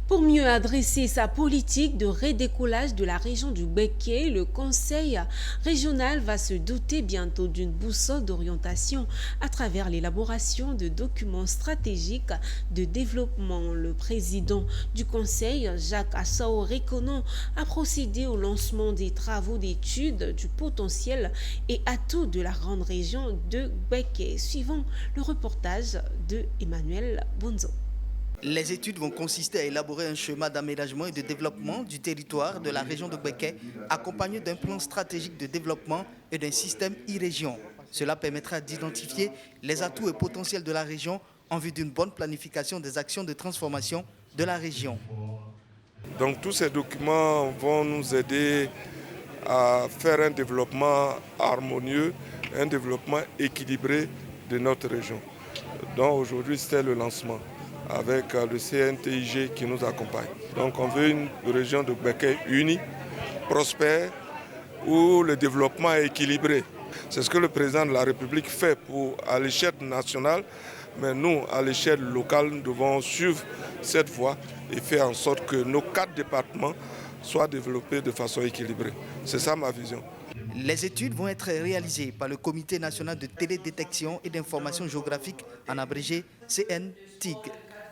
Pour mieux adresser sa politique de redécollage de la région du Béquet, le Conseil régional va se doter bientôt d'une boussole d'orientation à travers l'élaboration de documents stratégiques de développement. Le président du Conseil, Jacques Assao Rekonon, a procédé au lancement des travaux d'études du potentiel et atouts de la grande région de Béquet. Suivant le reportage de Emmanuel Bonzo. Les études vont consister à élaborer un schéma d'aménagement et de développement du territoire de la région de Béquet, accompagné d'un plan stratégique de développement et d'un système e-région. Cela permettra d'identifier les atouts et potentiels de la région en vue d'une bonne planification des actions de transformation de la région. Donc tous ces documents vont nous aider à faire un développement harmonieux, un développement équilibré de notre région. Donc aujourd'hui c'était le lancement, avec le CNTIG qui nous accompagne. Donc on veut une région de Béquet unie, prospère, où le développement est équilibré. C'est ce que le président de la République fait à l'échelle nationale, mais nous, à l'échelle locale, nous devons suivre cette voie et faire en sorte que nos 4 départements soient développés de façon équilibrée. C'est ça ma vision. Les études vont être réalisées par le Comité national de télédétection et d'information géographique, en abrégé CNTIG.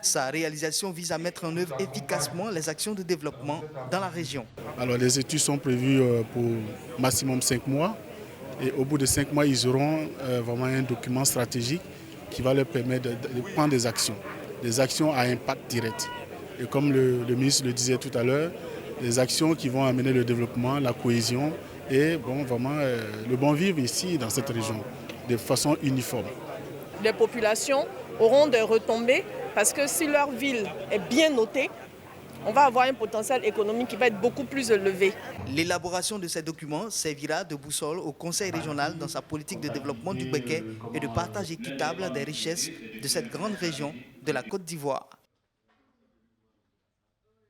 Sa réalisation vise à mettre en œuvre efficacement les actions de développement dans la région. Alors les études sont prévues pour maximum 5 mois. Et au bout de 5 mois, ils auront vraiment un document stratégique qui va leur permettre de prendre des actions à impact direct. Et comme le ministre le disait tout à l'heure, des actions qui vont amener le développement, la cohésion et vraiment le bon vivre ici dans cette région de façon uniforme. Les populations auront des retombées parce que si leur ville est bien notée, on va avoir un potentiel économique qui va être beaucoup plus élevé. L'élaboration de ces documents servira de boussole au Conseil régional dans sa politique de développement du Béquet et de partage équitable des richesses de cette grande région de la Côte d'Ivoire.